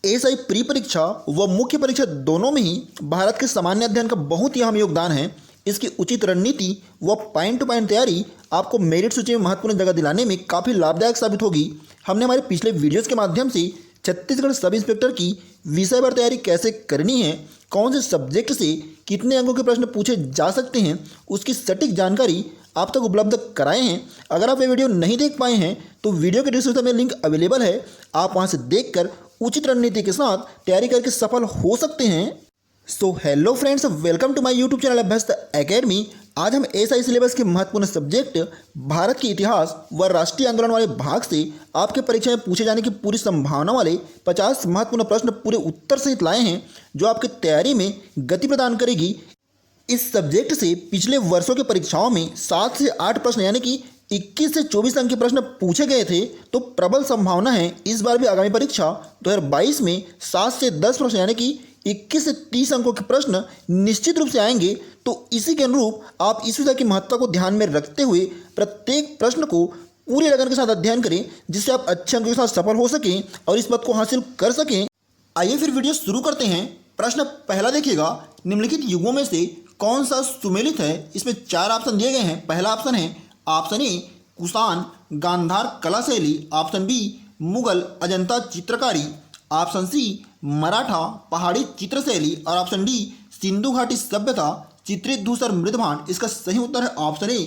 ASI pre परीक्षा व मुख्य परीक्षा दोनों में ही भारत के सामान्य अध्ययन का बहुत ही अहम योगदान है। इसकी उचित रणनीति व पॉइंट टू पॉइंट तैयारी आपको मेरिट सूची में महत्वपूर्ण जगह दिलाने में काफ़ी लाभदायक साबित होगी। हमने हमारे पिछले वीडियोस के माध्यम से छत्तीसगढ़ सब इंस्पेक्टर की विषयवार तैयारी कैसे करनी है, कौन से सब्जेक्ट से कितने अंकों के प्रश्न पूछे जा सकते हैं, उसकी सटीक जानकारी आप तक उपलब्ध कराए हैं। अगर आप ये वीडियो नहीं देख पाए हैं तो वीडियो के डिस्क्रिप्शन में लिंक अवेलेबल है, आप वहां से देखकर उचित रणनीति के साथ तैयारी करके सफल हो सकते हैं। So hello friends, welcome to my YouTube channel Abhyast academy. आज हम एएसआई सिलेबस के महत्वपूर्ण सब्जेक्ट भारत के इतिहास व राष्ट्रीय आंदोलन वाले भाग से आपके परीक्षा में पूछे जाने की पूरी संभावना वाले 50 महत्वपूर्ण प्रश्न पूरे उत्तर सहित लाए हैं, जो आपकी तैयारी में गति प्रदान करेगी। इस सब्जेक्ट से पिछले वर्षों की परीक्षाओं में 7 से 8 प्रश्न यानी कि 21 से 24 अंक के प्रश्न पूछे गए थे, तो प्रबल संभावना है इस बार भी आगामी परीक्षा 2022 में 7 से 10 प्रश्न यानी कि 21 से 30 अंकों के प्रश्न निश्चित रूप से आएंगे। तो इसी के अनुरूप आप इस विषय की महत्ता को ध्यान में रखते हुए प्रत्येक प्रश्न को पूरी लगन के साथ अध्ययन करें, जिससे आप अच्छे अंकों के साथ सफल हो सकें और इस पद को हासिल कर सकें। आइए फिर वीडियो शुरू करते हैं। प्रश्न पहला देखिएगा, निम्नलिखित युगों में से कौन सा सुमेलित है? इसमें 4 ऑप्शन दिए गए हैं। पहला ऑप्शन है ऑप्शन ए कुषाण गांधार कला शैली, ऑप्शन बी मुगल अजंता चित्रकारी, ऑप्शन सी मराठा पहाड़ी चित्रशैली और ऑप्शन डी सिंधु घाटी सभ्यता चित्रित धूसर मृदभांड। इसका सही उत्तर है ऑप्शन ए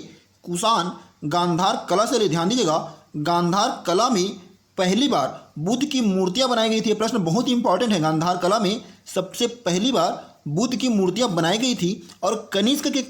कुषाण गांधार कला शैली। ध्यान दीजिएगा, गांधार कला में पहली बार बुद्ध की मूर्तियां बनाई गई थी। प्रश्न बहुत ही इंपॉर्टेंट है। गांधार कला में सबसे पहली बार बुद्ध की मूर्तियां बनाई गई थी और कनिष्क के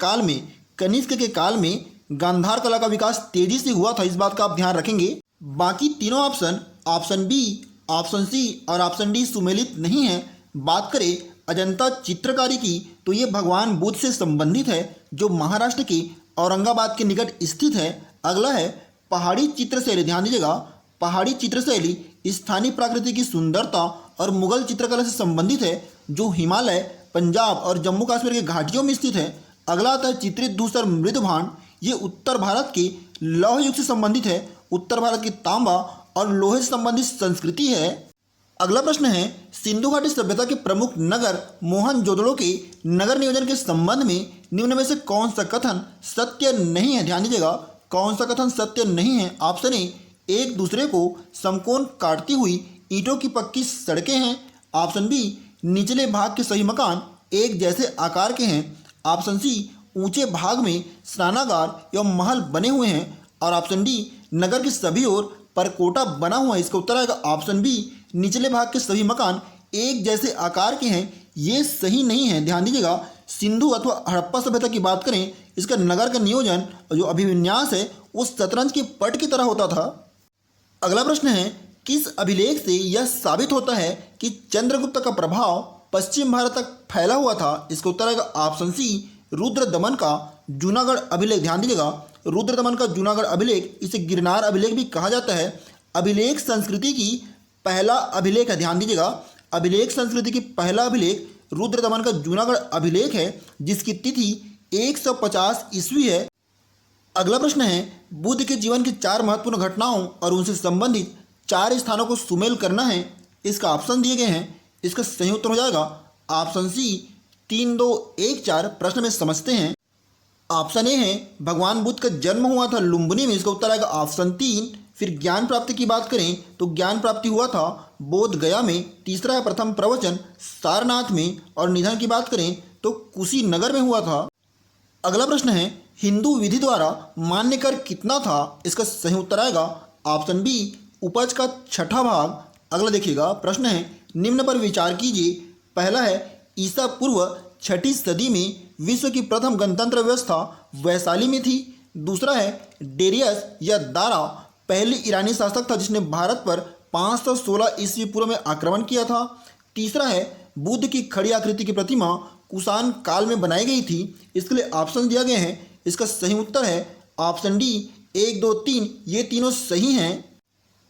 काल में गांधार कला का विकास तेजी से हुआ था। इस बात का आप ध्यान रखेंगे। बाकी तीनों option, option B, option C और ऑप्शन डी सुमेलित नहीं है। बात करें अजंता चित्रकारी की, तो ये भगवान बुद्ध से संबंधित है, जो महाराष्ट्र के औरंगाबाद के निकट स्थित है। अगला है पहाड़ी चित्रशैली। ध्यान दीजिएगा, पहाड़ी चित्रशैली स्थानीय प्रकृति की सुंदरता और मुगल चित्रकला से संबंधित है, जो हिमालय, पंजाब और जम्मू कश्मीर के घाटियों में स्थित है। अगला आता है चित्रित धूसर मृदभांड। ये उत्तर भारत के लौह युग से संबंधित है। उत्तर भारत की तांबा और लोहे से संबंधित संस्कृति है। अगला प्रश्न है सिंधु घाटी सभ्यता के प्रमुख नगर मोहनजोदड़ो के नगर नियोजन के संबंध में निम्न में से कौन सा कथन सत्य नहीं है? ध्यान दीजिएगा, कौन सा कथन सत्य नहीं है? ऑप्शन ए एक दूसरे को समकोण काटती हुई ईंटों की पक्की सड़कें हैं, ऑप्शन बी निचले भाग के सभी मकान एक जैसे आकार के हैं, ऑप्शन सी ऊंचे भाग में स्नानागार एवं महल बने हुए हैं और ऑप्शन डी नगर के सभी ओर परकोटा बना हुआ है। इसका उत्तर आएगा ऑप्शन बी निचले भाग के सभी मकान एक जैसे आकार के हैं। ये सही नहीं है। ध्यान दीजिएगा, सिंधु अथवा हड़प्पा सभ्यता की बात करें, इसका नगर का नियोजन जो अभिविन्यास है वो शतरंज के पट की तरह होता था। अगला प्रश्न है किस अभिलेख से यह साबित होता है कि चंद्रगुप्त का प्रभाव पश्चिम भारत तक फैला हुआ था? इसका उत्तर आएगा ऑप्शन सी रुद्र दमन का जूनागढ़ अभिलेख। ध्यान दीजिएगा, रुद्र दमन का जूनागढ़ अभिलेख, इसे गिरनार अभिलेख भी कहा जाता है। अभिलेख संस्कृति की पहला अभिलेख है। ध्यान दीजिएगा, अभिलेख संस्कृति की पहला अभिलेख रुद्र दमन का जूनागढ़ अभिलेख है, जिसकी तिथि 150 ईस्वी है। अगला प्रश्न है बुद्ध के जीवन की 4 महत्वपूर्ण घटनाओं और उनसे संबंधित 4 स्थानों को सुमेल करना है। इसका ऑप्शन दिए गए हैं। इसका सही उत्तर हो जाएगा ऑप्शन सी 3, 2, 1, 4। प्रश्न में समझते हैं। ऑप्शन ए है भगवान बुद्ध का जन्म हुआ था लुम्बिनी में। इसका उत्तर आएगा ऑप्शन 3। फिर ज्ञान प्राप्ति की बात करें तो ज्ञान प्राप्ति हुआ था बोध गया में। तीसरा है प्रथम प्रवचन सारनाथ में। और निधन की बात करें तो कुशीनगर में हुआ था। अगला प्रश्न है हिंदू विधि द्वारा मान्य कर कितना था? इसका सही उत्तर आएगा ऑप्शन बी उपज का 6ठा भाग। अगला देखिएगा, प्रश्न है निम्न पर विचार कीजिए। पहला है ईसा पूर्व 6ठी सदी में विश्व की प्रथम गणतंत्र व्यवस्था वैशाली में थी। दूसरा है डेरियस या दारा पहली ईरानी शासक था जिसने भारत पर 516 ईस्वी पूर्व में आक्रमण किया था। तीसरा है बुद्ध की खड़ी आकृति की प्रतिमा कुषाण काल में बनाई गई थी। इसके लिए ऑप्शन दिया गया है। इसका सही उत्तर है ऑप्शन डी 1, 2, 3। ये तीनों सही हैं।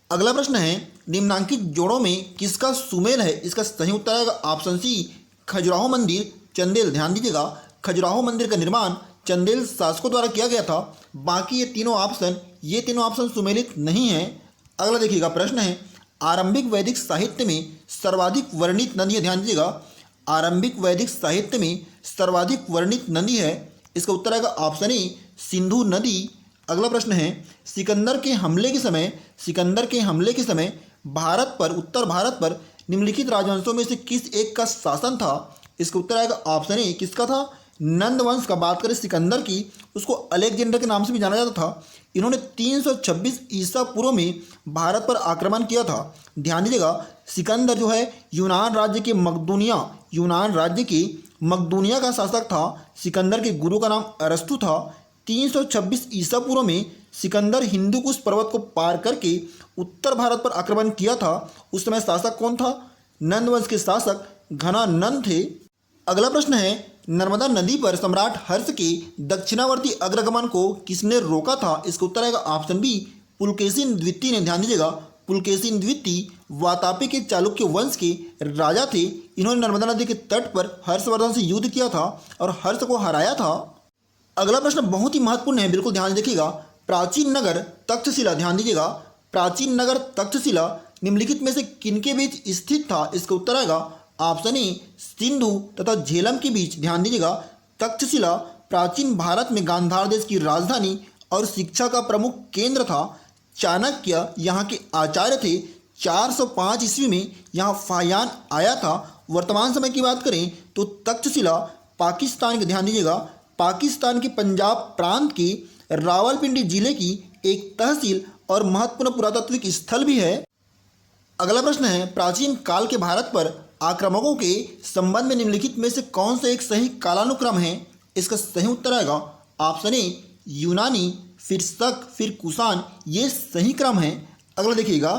अगला प्रश्न है निम्नांकित जोड़ों में किसका सुमेल है? इसका सही उत्तर आएगा ऑप्शन सी खजुराहो मंदिर चंदेल। ध्यान दीजिएगा, खजुराहो मंदिर का निर्माण चंदेल शासकों द्वारा किया गया था। बाकी ये तीनों ऑप्शन सुमेलित नहीं है। अगला देखिएगा, प्रश्न है आरंभिक वैदिक साहित्य में सर्वाधिक वर्णित नदी है? ध्यान दीजिएगा, आरंभिक वैदिक साहित्य में सर्वाधिक वर्णित नदी है, इसका उत्तर आएगा ऑप्शन ए सिंधु नदी। अगला प्रश्न है, सिकंदर के हमले के समय भारत पर, उत्तर भारत पर निम्नलिखित राजवंशों में से किस एक का शासन था? इसका उत्तर आएगा ऑप्शन ए, किसका था? नंद वंश का। बात करें सिकंदर की, उसको अलेक्जेंडर के नाम से भी जाना जाता था। इन्होंने 326 ईसा पूर्व में भारत पर आक्रमण किया था। ध्यान दीजिएगा, सिकंदर जो है यूनान राज्य के मकदूनिया का शासक था। सिकंदर के गुरु का नाम अरस्तु था। 326 ईसा पूर्व में सिकंदर हिंदू कुश पर्वत को पार करके उत्तर भारत पर आक्रमण किया था। उस समय शासक कौन था? नंद वंश के शासक घनानंद थे। अगला प्रश्न है, नर्मदा नदी पर सम्राट हर्ष के दक्षिणावर्ती अग्रगमन को किसने रोका था? इसका उत्तर आएगा ऑप्शन बी पुलकेशिन द्वितीय ने। ध्यान दीजिएगा, पुलकेशिन द्वितीय वातापी के चालुक्य वंश के राजा थे। इन्होंने नर्मदा नदी के तट पर हर्षवर्धन से युद्ध किया था और हर्ष को हराया था। अगला प्रश्न बहुत ही महत्वपूर्ण है, बिल्कुल ध्यान देखिएगा। प्राचीन नगर तक्षशिला, ध्यान दीजिएगा, प्राचीन नगर तक्षशिला निम्नलिखित में से किनके बीच स्थित था? इसका उत्तर आएगा ऑप्शन ए सिंधु तथा झेलम के बीच। ध्यान दीजिएगा, तक्षशिला प्राचीन भारत में गांधार देश की राजधानी और शिक्षा का प्रमुख केंद्र था। चाणक्य यहाँ के आचार्य थे। 405 ईस्वी में यहाँ फाहियान आया था। वर्तमान समय की बात करें तो तक्षशिला पाकिस्तान के, ध्यान दीजिएगा, पाकिस्तान के पंजाब प्रांत के रावलपिंडी जिले की एक तहसील और महत्वपूर्ण पुरातात्विक स्थल भी है। अगला प्रश्न है, प्राचीन काल के भारत पर आक्रमकों के संबंध में निम्नलिखित में से कौन सा एक सही कालानुक्रम है? इसका सही उत्तर आएगा ऑप्शन ए यूनानी, फिर शक, फिर कुषाण, ये सही क्रम है। अगला देखिएगा,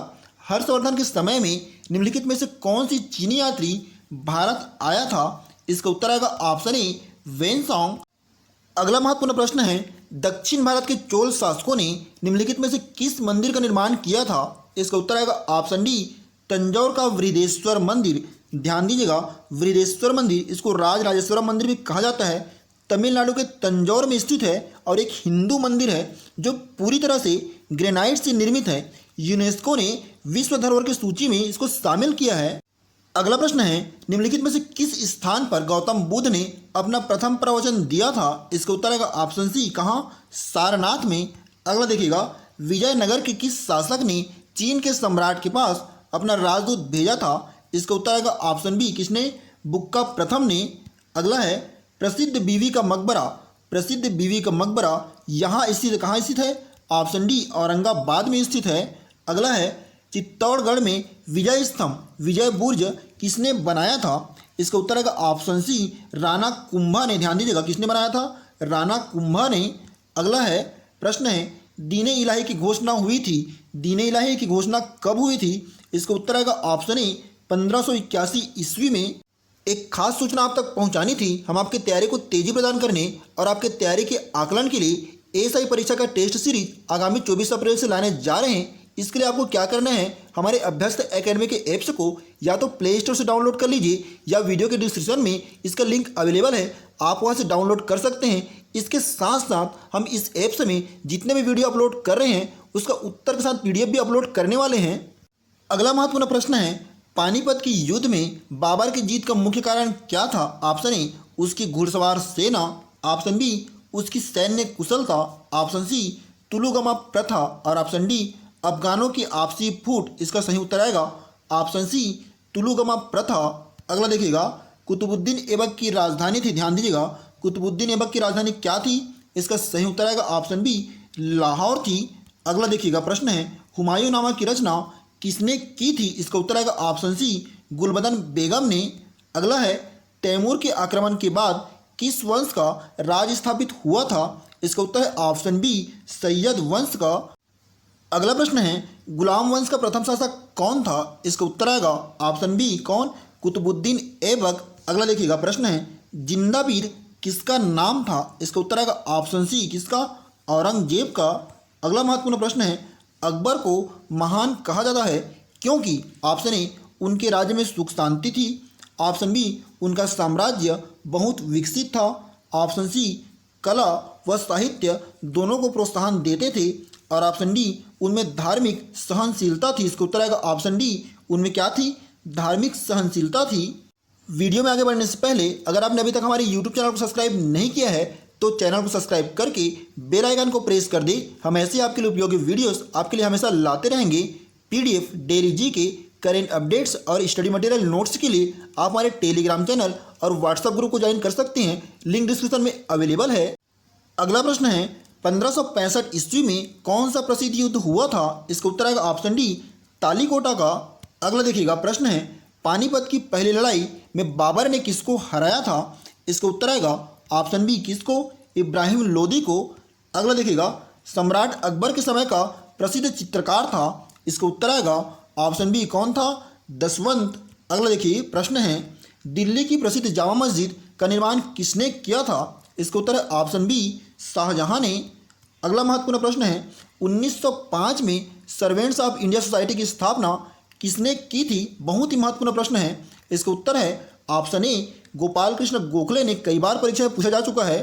हर्षवर्धन के समय में निम्नलिखित में से कौन सी चीनी यात्री भारत आया था? इसका उत्तर आएगा ऑप्शन ए वेनसोंग। अगला महत्वपूर्ण प्रश्न है, दक्षिण भारत के चोल शासकों ने निम्नलिखित में से किस मंदिर का निर्माण किया था? इसका उत्तर आएगा ऑप्शन डी तंजौर का वृहदेश्वर मंदिर। ध्यान दीजिएगा, वृहदेश्वर मंदिर, इसको राजराजेश्वरम मंदिर भी कहा जाता है, तमिलनाडु के तंजौर में स्थित है और एक हिंदू मंदिर है जो पूरी तरह से ग्रेनाइट से निर्मित है। यूनेस्को ने विश्व धरोहर की सूची में इसको शामिल किया है। अगला प्रश्न है, निम्नलिखित में से किस स्थान पर गौतम बुद्ध ने अपना प्रथम प्रवचन दिया था? इसका उत्तर आएगा ऑप्शन सी, कहाँ? सारनाथ में। अगला देखिएगा, विजयनगर के किस शासक ने चीन के सम्राट के पास अपना राजदूत भेजा था? इसका उत्तर आएगा ऑप्शन बी, किसने? बुक्का प्रथम ने। अगला है, प्रसिद्ध बीवी का मकबरा यहाँ स्थित, कहाँ स्थित है? ऑप्शन डी औरंगाबाद में स्थित है। अगला है, चित्तौड़गढ़ में विजय स्तंभ, विजय बुर्ज किसने बनाया था? इसका उत्तर आएगा ऑप्शन सी राणा कुंभा ने। ध्यान दीजिएगा, किसने बनाया था? राणा कुंभा ने। अगला है, प्रश्न है, दीन इलाही की घोषणा हुई थी, दीन इलाही की घोषणा कब हुई थी? इसका उत्तर आएगा ऑप्शन ए 1581 ईस्वी में। एक खास सूचना आप तक पहुंचानी थी। हम आपके तैयारी को तेजी प्रदान करने और आपके तैयारी के आकलन के लिए एएसआई परीक्षा का टेस्ट सीरीज आगामी 24 अप्रैल से लाने जा रहे हैं। इसके लिए आपको क्या करना है, हमारे अभ्यस्त एकेडमी के ऐप्स को या तो प्ले स्टोर से डाउनलोड कर लीजिए या वीडियो के डिस्क्रिप्शन में इसका लिंक अवेलेबल है, आप वहां से डाउनलोड कर सकते हैं। इसके साथ साथ हम इस ऐप्स में जितने भी वीडियो अपलोड कर रहे हैं उसका उत्तर के साथ पीडीएफ भी अपलोड करने वाले हैं। अगला महत्वपूर्ण प्रश्न है, पानीपत की युद्ध में बाबर की जीत का मुख्य कारण क्या था? ऑप्शन ए उसकी घुड़सवार सेना, ऑप्शन बी उसकी सैन्य कुशलता, ऑप्शन सी तुलुगमा प्रथा और ऑप्शन डी अफगानों की आपसी फूट। इसका सही उत्तर आएगा ऑप्शन सी तुलुगमा प्रथा। अगला देखिएगा, कुतुबुद्दीन ऐबक की राजधानी थी, ध्यान दीजिएगा, कुतुबुद्दीन ऐबक की राजधानी क्या थी? इसका सही उत्तर आएगा ऑप्शन बी लाहौर थी। अगला देखिएगा, प्रश्न है, हुमायूं नामा की रचना किसने की थी? इसका उत्तर आएगा ऑप्शन सी गुलबदन बेगम ने। अगला है, तैमूर के आक्रमण के बाद किस वंश का राज स्थापित हुआ था? इसका उत्तर है ऑप्शन बी सैयद वंश का। अगला प्रश्न है, गुलाम वंश का प्रथम शासक कौन था? इसका उत्तर आएगा ऑप्शन बी, कौन? कुतुबुद्दीन ऐबक। अगला देखिएगा, प्रश्न है, जिंदापीर किसका नाम था? इसका उत्तर आएगा ऑप्शन सी, किसका? औरंगजेब का। अगला महत्वपूर्ण प्रश्न है, अकबर को महान कहा जाता है क्योंकि? ऑप्शन ए उनके राज्य में सुख शांति थी, ऑप्शन बी उनका साम्राज्य बहुत विकसित था, ऑप्शन सी कला व साहित्य दोनों को प्रोत्साहन देते थे और ऑप्शन डी उनमें धार्मिक सहनशीलता थी। इसका उत्तर आएगा ऑप्शन डी, उनमें क्या थी? धार्मिक सहनशीलता थी। वीडियो में आगे बढ़ने से पहले अगर आपने अभी तक हमारे यूट्यूब चैनल को सब्सक्राइब नहीं किया है तो चैनल को सब्सक्राइब करके बेल आइकन को प्रेस कर दें। हम ऐसे आपके लिए उपयोगी वीडियोस आपके लिए हमेशा लाते रहेंगे। PDF, daily GK, current updates और स्टडी मटेरियल नोट्स के लिए आप हमारे टेलीग्राम चैनल और व्हाट्सएप ग्रुप को ज्वाइन कर सकते हैं, लिंक डिस्क्रिप्शन में अवेलेबल है। अगला प्रश्न है 1565 ईस्वी में कौन सा प्रसिद्ध युद्ध हुआ था? इसका उत्तर आएगा ऑप्शन डी, तालीकोटा का। अगला देखिएगा प्रश्न है पानीपत की पहली लड़ाई में बाबर ने किसको हराया था? इसका उत्तर आएगा ऑप्शन बी, किसको? इब्राहिम लोदी को। अगला देखिएगा सम्राट अकबर के समय का प्रसिद्ध चित्रकार था। इसका उत्तर आएगा ऑप्शन बी, कौन था? दशवंत। अगला देखिए प्रश्न है दिल्ली की प्रसिद्ध जामा मस्जिद का निर्माण किसने किया था? इसका उत्तर है ऑप्शन बी, शाहजहां ने। अगला महत्वपूर्ण प्रश्न है 1905 में सर्वेंट्स ऑफ इंडिया सोसाइटी की स्थापना किसने की थी? बहुत ही महत्वपूर्ण प्रश्न है। इसका उत्तर है ऑप्शन ए, गोपाल कृष्ण गोखले ने। कई बार परीक्षा में पूछा जा चुका है।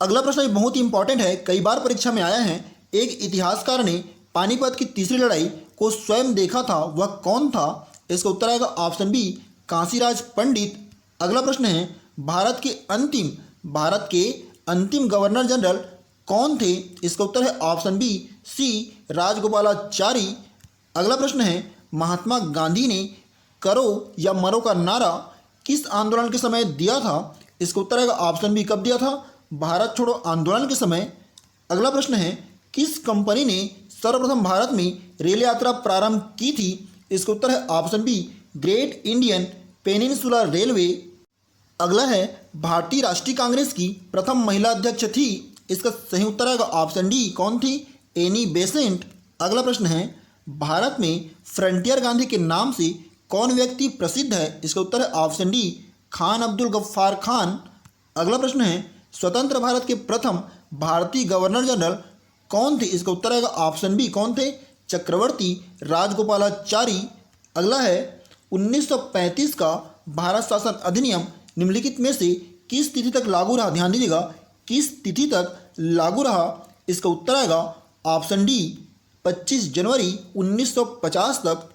अगला प्रश्न बहुत ही इंपॉर्टेंट है, कई बार परीक्षा में आया है। एक इतिहासकार ने पानीपत की तीसरी लड़ाई को स्वयं देखा था, वह कौन था? इसका उत्तर आएगा ऑप्शन बी, काशीराज पंडित। अगला प्रश्न है भारत के अंतिम गवर्नर जनरल कौन थे? इसका उत्तर है ऑप्शन बी, सी, राजगोपालाचारी। अगला प्रश्न है महात्मा गांधी ने करो या मरो का नारा किस आंदोलन के समय दिया था? इसका उत्तर आएगा ऑप्शन बी, कब दिया था? भारत छोड़ो आंदोलन के समय। अगला प्रश्न है किस कंपनी ने सर्वप्रथम भारत में रेल यात्रा प्रारंभ की थी? इसका उत्तर है option B, Great Indian Peninsula Railway. अगला है भारतीय राष्ट्रीय कांग्रेस की प्रथम महिला अध्यक्ष थी। इसका सही उत्तर आएगा ऑप्शन डी, कौन थी? Annie Besant. अगला प्रश्न है भारत में फ्रंटियर गांधी के नाम से कौन व्यक्ति प्रसिद्ध है? इसका उत्तर है ऑप्शन डी, खान अब्दुल गफ्फार खान। अगला प्रश्न है स्वतंत्र भारत के प्रथम भारतीय गवर्नर जनरल कौन थे? इसका उत्तर आएगा ऑप्शन बी, कौन थे? चक्रवर्ती राजगोपालाचारी। अगला है 1935 का भारत शासन अधिनियम निम्नलिखित में से किस तिथि तक लागू रहा? ध्यान दीजिएगा, किस तिथि तक लागू रहा? इसका उत्तर आएगा ऑप्शन डी, 25 जनवरी 1950 तक।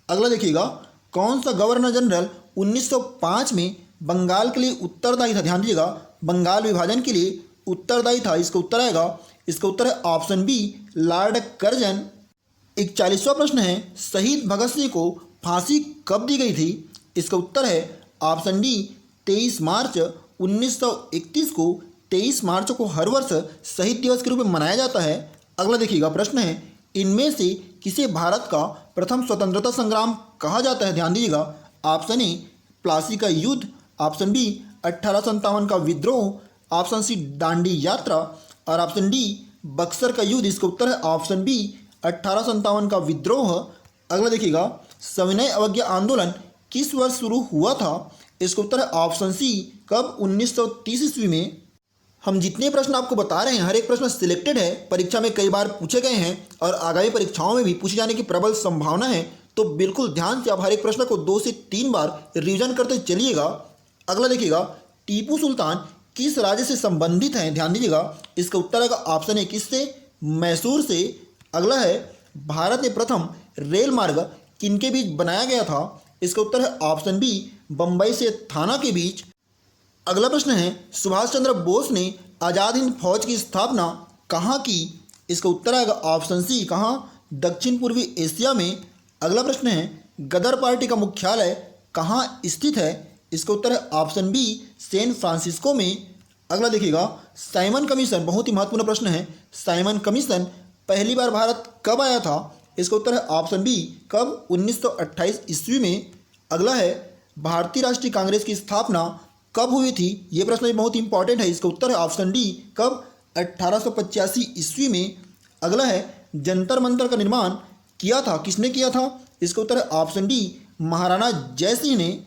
अगला देखिएगा कौन सा गवर्नर जनरल 1905 में बंगाल के लिए उत्तरदायी था? ध्यान दीजिएगा, बंगाल विभाजन के लिए उत्तरदायी था। इसका उत्तर आएगा, इसका उत्तर है ऑप्शन बी, लॉर्ड कर्जन। 41वां प्रश्न है शहीद भगत सिंह को फांसी कब दी गई थी? इसका उत्तर है ऑप्शन डी, 23 मार्च 1931 को। 23 मार्च को हर वर्ष शहीद दिवस के रूप में मनाया जाता है। अगला देखिएगा प्रश्न है इनमें से किसे भारत का प्रथम स्वतंत्रता संग्राम कहा जाता है? ध्यान दीजिएगा, ऑप्शन ए, प्लासी का युद्ध। ऑप्शन बी, 1857 का विद्रोह। ऑप्शन सी, दांडी यात्रा। और ऑप्शन डी, बक्सर का युद्ध। इसका उत्तर है ऑप्शन बी, 1857 का विद्रोह। अगला देखिएगा सविनय अवज्ञा आंदोलन किस वर्ष शुरू हुआ था? इसका उत्तर है ऑप्शन सी, कब? 1930 ईस्वी में। हम जितने प्रश्न आपको बता रहे हैं हर एक प्रश्न सिलेक्टेड है, परीक्षा में कई बार पूछे गए हैं और आगामी परीक्षाओं में भी पूछे जाने की प्रबल संभावना है। तो बिल्कुल ध्यान से आप हर एक प्रश्न को 2 से 3 बार रिवीजन करते चलिएगा। अगला देखिएगा टीपू सुल्तान किस राज्य से संबंधित हैं? ध्यान दीजिएगा, इसका उत्तर आएगा ऑप्शन ए, किससे? मैसूर से। अगला है भारत में प्रथम रेल मार्ग किनके बीच बनाया गया था? इसका उत्तर है ऑप्शन बी, बम्बई से थाना के बीच। अगला प्रश्न है सुभाष चंद्र बोस ने आज़ाद हिंद फौज की स्थापना कहाँ की? इसका उत्तर आएगा ऑप्शन सी, कहाँ? दक्षिण पूर्वी एशिया में। अगला प्रश्न है गदर पार्टी का मुख्यालय कहाँ स्थित है? इसका उत्तर है ऑप्शन बी, सैन फ्रांसिस्को में। अगला देखिएगा साइमन कमीशन, बहुत ही महत्वपूर्ण प्रश्न है। साइमन कमीशन पहली बार भारत कब आया था? इसका उत्तर है ऑप्शन बी, कब? 1928 ईस्वी में। अगला है भारतीय राष्ट्रीय कांग्रेस की स्थापना कब हुई थी? ये प्रश्न भी बहुत इंपॉर्टेंट है। इसका उत्तर है ऑप्शन डी, कब? 1885 ईस्वी में। अगला है जंतर मंतर का निर्माण किया था, किसने किया था? इसका उत्तर है ऑप्शन डी, महाराणा जयसिंह ने।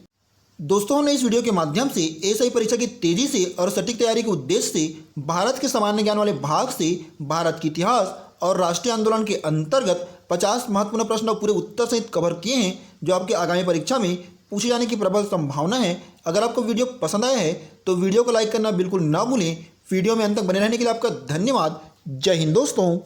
दोस्तों हमने इस वीडियो के माध्यम से एसआई परीक्षा की तेजी से और सटीक तैयारी के उद्देश्य से भारत के सामान्य ज्ञान वाले भाग से भारत के इतिहास और राष्ट्रीय आंदोलन के अंतर्गत 50 महत्वपूर्ण प्रश्न और पूरे उत्तर सहित कवर किए हैं जो आपके आगामी परीक्षा में पूछे जाने की प्रबल संभावना है। अगर आपको वीडियो पसंद आया है तो वीडियो को लाइक करना बिल्कुल ना भूलें। वीडियो में अंत तक बने रहने के लिए आपका धन्यवाद। जय हिंद दोस्तों।